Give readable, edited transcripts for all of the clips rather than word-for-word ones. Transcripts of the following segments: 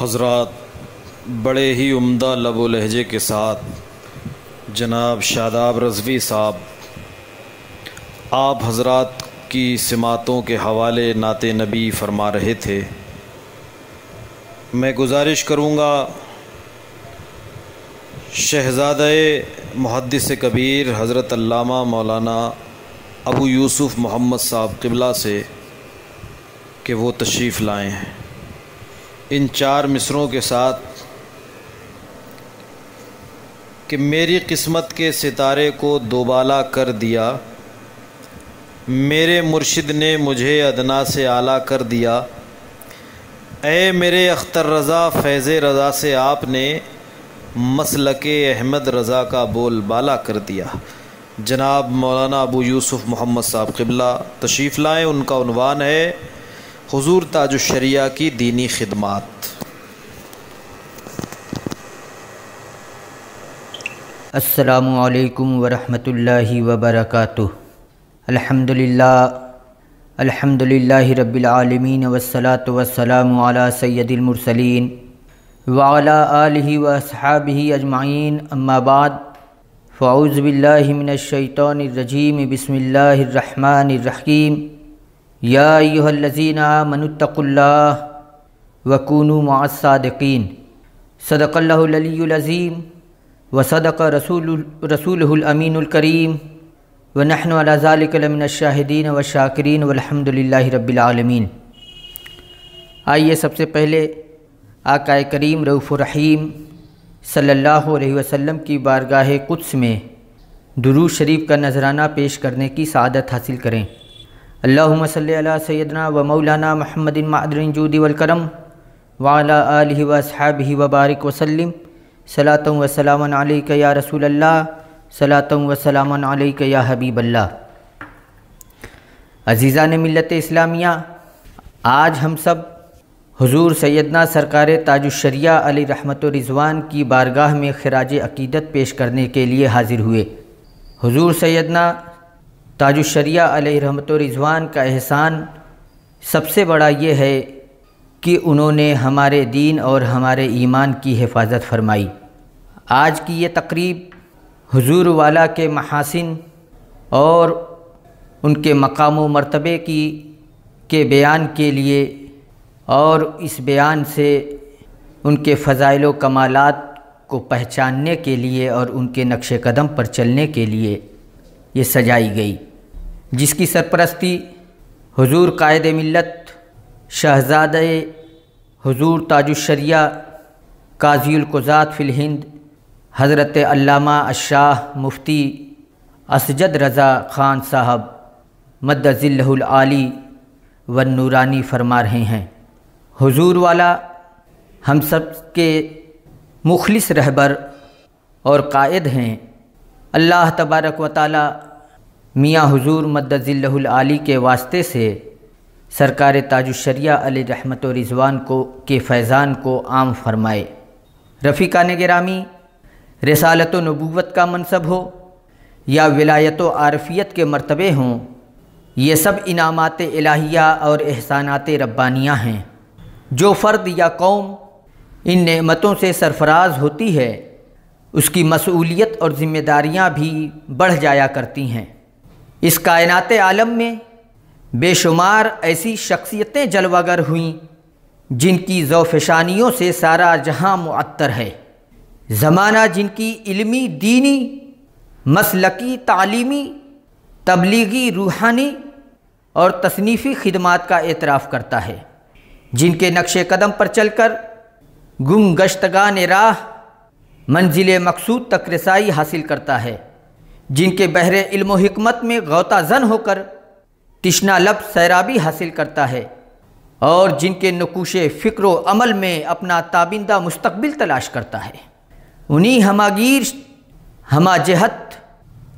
حضرات، بڑے ہی عمدہ لب و لہجے کے ساتھ جناب شاداب رضوی صاحب آپ حضرات کی سماعتوں کے حوالے نعت نبی فرما رہے تھے۔ میں گزارش کروں گا شہزادہ محدث کبیر حضرت علامہ مولانا ابو یوسف محمد صاحب قبلہ سے کہ وہ تشریف لائیں ہیں ان 4 مصروں کے ساتھ کہ میری قسمت کے ستارے کو دوبالا کر دیا، میرے مرشد نے مجھے ادنا سے اعلیٰ کر دیا، اے میرے اختر رضا فیض رضا سے آپ نے مسلک احمد رضا کا بول بالا کر دیا۔ جناب مولانا ابو یوسف محمد صاحب قبلہ تشریف لائیں، ان کا عنوان ہے حضور تاج الشریعہ کی دینی خدمات۔ السلام علیکم ورحمۃ اللہ وبرکاتہ۔ الحمد للہ رب العالمین والصلاة والسلام علی سید المرسلین وعلی آلہ واصحابہ اجمعین، اما بعد فاعوذ باللہ من الشیطان الرجیم، بسم اللہ الرحمن الرحیم، یا ایہا الذین آمنوا اتقوا اللہ وکونوا مع الصادقین۔ صدق اللہ العلی العظیم وصدق رسولہ الامین الکریم ونحن علی ذلک لمن الشاہدین والشاکرین والحمد للہ رب العالمین۔ آئیے سب سے پہلے آقا کریم رؤوف الرحیم صلی اللہ علیہ وسلم کی بارگاہ قدس میں درود شریف کا نذرانہ پیش کرنے کی سعادت حاصل کریں۔ اللہم صلی علی سیدنا و مولانا محمد معدن الجود والکرم وعلی آلہ واصحابہ وبارک وسلم، صلاۃ و سلام علیک یا رسول اللہ، صلاۃ و سلام علیک یا حبیب اللہ۔ عزیزان ملت اسلامیہ، آج ہم سب حضور سیدنا سرکار تاج الشریعہ علیہ رحمت و رضوان کی بارگاہ میں خراج عقیدت پیش کرنے کے لیے حاضر ہوئے۔ حضور سیدنا تاج الشریعہ علیہ رحمت و رضوان کا احسان سب سے بڑا یہ ہے کہ انہوں نے ہمارے دین اور ہمارے ایمان کی حفاظت فرمائی۔ آج کی یہ تقریب حضور والا کے محاسن اور ان کے مقام و مرتبے کے بیان کے لیے اور اس بیان سے ان کے فضائل و کمالات کو پہچاننے کے لیے اور ان کے نقش قدم پر چلنے کے لیے یہ سجائی گئی، جس کی سرپرستی حضور قائد ملت شہزادہ حضور تاج الشریعہ قاضی القضات فی الہند حضرت علامہ الشاہ مفتی اسجد رضا خان صاحب مد ظلہ العالی والنورانی فرما رہے ہیں۔ حضور والا ہم سب کے مخلص رہبر اور قائد ہیں۔ اللہ تبارک و تعالی میاں حضور مد ظلہ العالی کے واسطے سے سرکار تاج الشریعہ علیہ رحمت و رضوان کے فیضان کو عام فرمائے۔ رفیقان گرامی، رسالت و نبوت کا منصب ہو یا ولایت و عارفیت کے مرتبے ہوں، یہ سب انعامات الہیہ اور احسانات ربانیہ ہیں۔ جو فرد یا قوم ان نعمتوں سے سرفراز ہوتی ہے، اس کی مسئولیت اور ذمہ داریاں بھی بڑھ جایا کرتی ہیں۔ اس کائنات عالم میں بے شمار ایسی شخصیتیں جلوہ گر ہوئیں جن کی ذوفشانیوں سے سارا جہاں معطر ہے۔ زمانہ جن کی علمی، دینی، مسلکی، تعلیمی، تبلیغی، روحانی اور تصنیفی خدمات کا اعتراف کرتا ہے، جن کے نقش قدم پر چل کر گم گشتگان راہ منزل مقصود تک رسائی حاصل کرتا ہے، جن کے بحر علم و حکمت میں غوطہ زن ہو کر تشنا لب سیرابی حاصل کرتا ہے، اور جن کے نقوش فکر و عمل میں اپنا تابندہ مستقبل تلاش کرتا ہے۔ انہی ہماگیر، ہما جہت،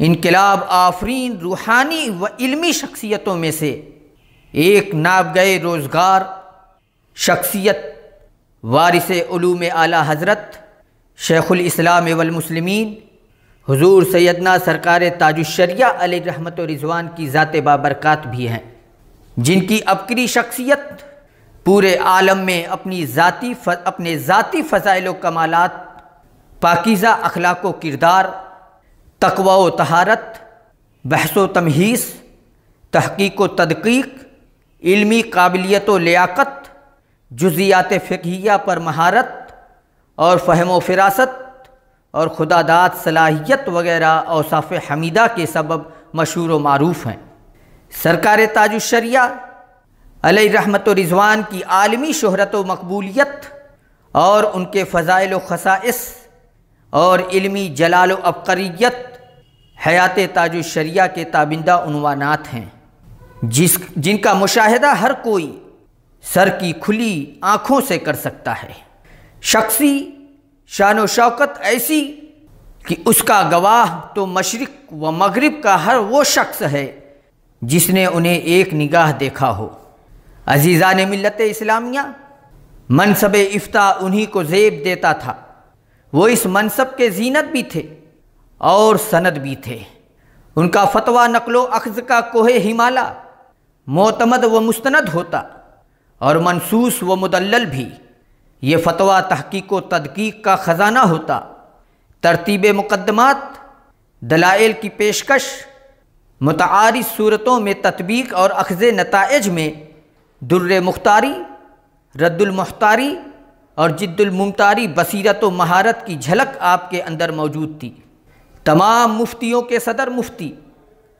انقلاب آفرین روحانی و علمی شخصیتوں میں سے ایک ناب گئے روزگار شخصیت وارث علوم اعلیٰ حضرت شیخ الاسلام والمسلمین حضور سیدنا سرکار تاج الشریعہ علیہ رحمت و رضوان کی ذات بابرکات بھی ہیں، جن کی ابکری شخصیت پورے عالم میں اپنے ذاتی فضائل و کمالات، پاکیزہ اخلاق و کردار، تقوی و طہارت، بحث و تمحیص، تحقیق و تدقیق، علمی قابلیت و لیاقت، جزیات فقہیہ پر مہارت اور فہم و فراست اور خداداد صلاحیت وغیرہ اوصاف حمیدہ کے سبب مشہور و معروف ہیں۔ سرکار تاج الشریعہ علیہ رحمت و رضوان کی عالمی شہرت و مقبولیت اور ان کے فضائل و خصائص اور علمی جلال و عبقریت حیات تاج الشریعہ کے تابندہ عنوانات ہیں، جن کا مشاہدہ ہر کوئی سر کی کھلی آنکھوں سے کر سکتا ہے۔ شخصی شان و شوکت ایسی کہ اس کا گواہ تو مشرق و مغرب کا ہر وہ شخص ہے جس نے انہیں ایک نگاہ دیکھا ہو۔ عزیزان ملت اسلامیہ، منصب افتاء انہی کو زیب دیتا تھا۔ وہ اس منصب کے زینت بھی تھے اور سند بھی تھے۔ ان کا فتویٰ نقل و اخذ کا کوہ ہمالا، معتمد و مستند ہوتا اور منصوص و مدلل بھی۔ یہ فتویٰ تحقیق و تدقیق کا خزانہ ہوتا۔ ترتیب مقدمات، دلائل کی پیشکش، متعارض صورتوں میں تطبیق اور اخذ نتائج میں در مختاری، رد المحتاری اور جد الممتاری بصیرت و مہارت کی جھلک آپ کے اندر موجود تھی۔ تمام مفتیوں کے صدر مفتی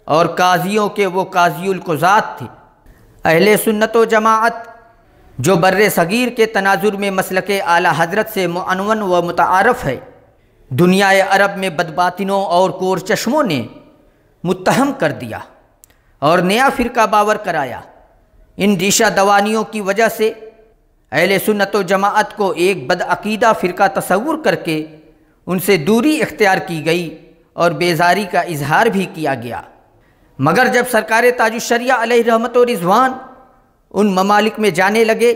اور قاضیوں کے وہ قاضی القضات تھے۔ اہل سنت و جماعت جو بر صغیر کے تناظر میں مسلک اعلیٰ حضرت سے معنون و متعارف ہے، دنیا عرب میں بدباطنوں اور کور چشموں نے متہم کر دیا اور نیا فرقہ باور کرایا۔ ان ریشہ دوانیوں کی وجہ سے اہل سنت و جماعت کو ایک بدعقیدہ فرقہ تصور کر کے ان سے دوری اختیار کی گئی اور بیزاری کا اظہار بھی کیا گیا۔ مگر جب سرکار تاج الشریعہ علیہ رحمت و رضوان ان ممالک میں جانے لگے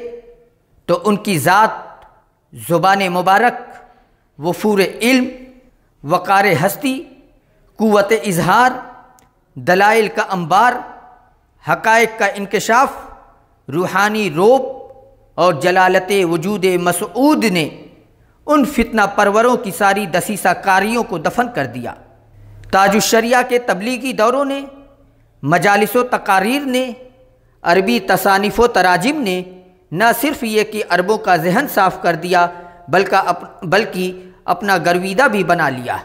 تو ان کی ذات، زبان مبارک، وفور علم، وقار ہستی، قوت اظہار، دلائل کا انبار، حقائق کا انکشاف، روحانی روب اور جلالت وجود مسعود نے ان فتنہ پروروں کی ساری دسیسہ کاریوں کو دفن کر دیا۔ تاج الشریعہ کے تبلیغی دوروں نے، مجالس و تقاریر نے، عربی تصانیف و تراجم نے نہ صرف یہ کہ عربوں کا ذہن صاف کر دیا بلکہ اپنا گرویدہ بھی بنا لیا۔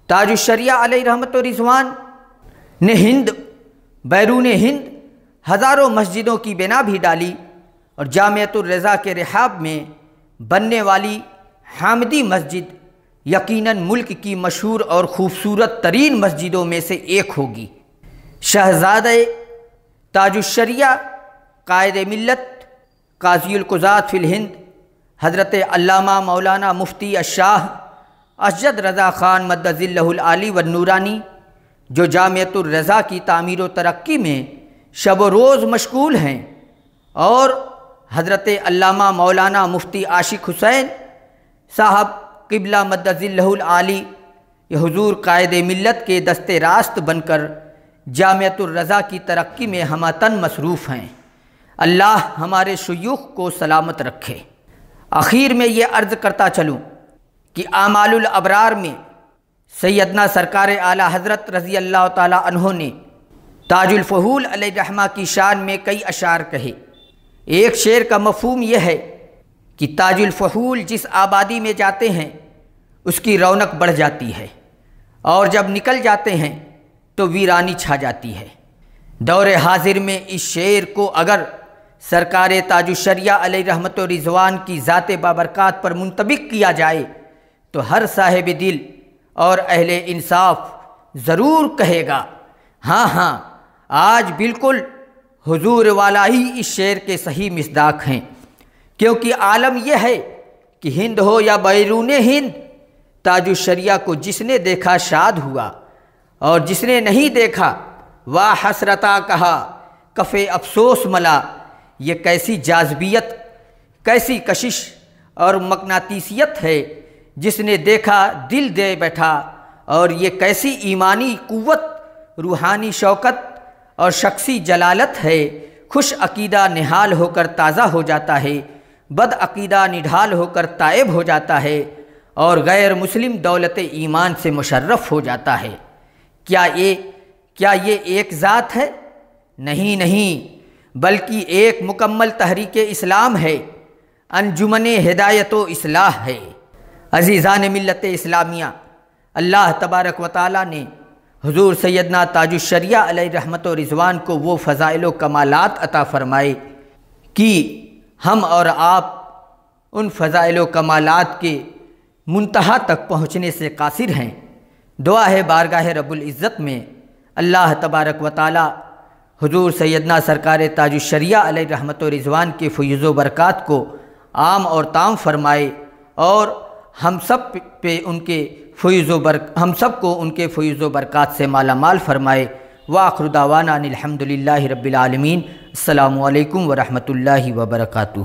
تاج الشریعہ علیہ رحمت و رضوان نے ہند، بیرون ہند ہزاروں مسجدوں کی بنا بھی ڈالی اور جامعۃ الرضا کے رحاب میں بننے والی حامدی مسجد یقیناً ملک کی مشہور اور خوبصورت ترین مسجدوں میں سے ایک ہوگی۔ شہزادہ تاج الشریعہ، قائد ملت، قاضی القضات فی الہند، حضرت علامہ مولانا مفتی الشاہ اشجد رضا خان مد ظلہ العالی والنورانی، جو جامعۃ الرضا کی تعمیر و ترقی میں شب و روز مشغول ہیں، اور حضرت علامہ مولانا مفتی عاشق حسین صاحب قبلہ مد ظلہ العالی، یہ حضور قائد ملت کے دست راست بن کر جامعۃ الرضا کی ترقی میں ہمہ مصروف ہیں۔ اللہ ہمارے شیوخ کو سلامت رکھے۔ آخر میں یہ عرض کرتا چلوں کہ اعمال الابرار میں سیدنا سرکار اعلیٰ حضرت رضی اللہ تعالی عنہ نے تاج الفحول علیہ رحمہ کی شان میں کئی اشعار کہے۔ ایک شعر کا مفہوم یہ ہے کہ تاج الفحول جس آبادی میں جاتے ہیں اس کی رونق بڑھ جاتی ہے، اور جب نکل جاتے ہیں تو ویرانی چھا جاتی ہے۔ دور حاضر میں اس شعر کو اگر سرکار تاج الشریعہ علیہ رحمت و رضوان کی ذات بابرکات پر منطبق کیا جائے تو ہر صاحب دل اور اہل انصاف ضرور کہے گا، ہاں آج بالکل حضور والا ہی اس شعر کے صحیح مصداق ہیں، کیونکہ عالم یہ ہے کہ ہند ہو یا بیرون ہند، تاج الشریعہ کو جس نے دیکھا شاد ہوا، اور جس نے نہیں دیکھا واہ حسرتا کہا، کف افسوس ملا۔ یہ کیسی جاذبیت، کیسی کشش اور مقناطیسیت ہے، جس نے دیکھا دل دے بیٹھا، اور یہ کیسی ایمانی قوت، روحانی شوکت اور شخصی جلالت ہے، خوش عقیدہ نہال ہو کر تازہ ہو جاتا ہے، بد عقیدہ نڈھال ہو کر تائب ہو جاتا ہے، اور غیر مسلم دولت ایمان سے مشرف ہو جاتا ہے۔ کیا یہ ایک ذات ہے؟ نہیں، بلکہ ایک مکمل تحریک اسلام ہے، انجمن ہدایت و اصلاح ہے۔ عزیزان ملت اسلامیہ، اللہ تبارک و تعالیٰ نے حضور سیدنا تاج الشریعہ علیہ رحمت و رضوان کو وہ فضائل و کمالات عطا فرمائے کہ ہم اور آپ ان فضائل و کمالات کے منتہا تک پہنچنے سے قاصر ہیں۔ دعا ہے بارگاہ رب العزت میں اللہ تبارک و تعالیٰ حضور سیدنا سرکار تاج الشریعہ علیہ رحمت و رضوان کے فیض و برکات کو عام اور تام فرمائے، اور ہم سب کو ان کے فیض و برکات سے مالا مال فرمائے۔ وآخر دعوانا ان الحمد للہ رب العالمین۔ السلام علیکم ورحمۃ اللہ وبرکاتہ۔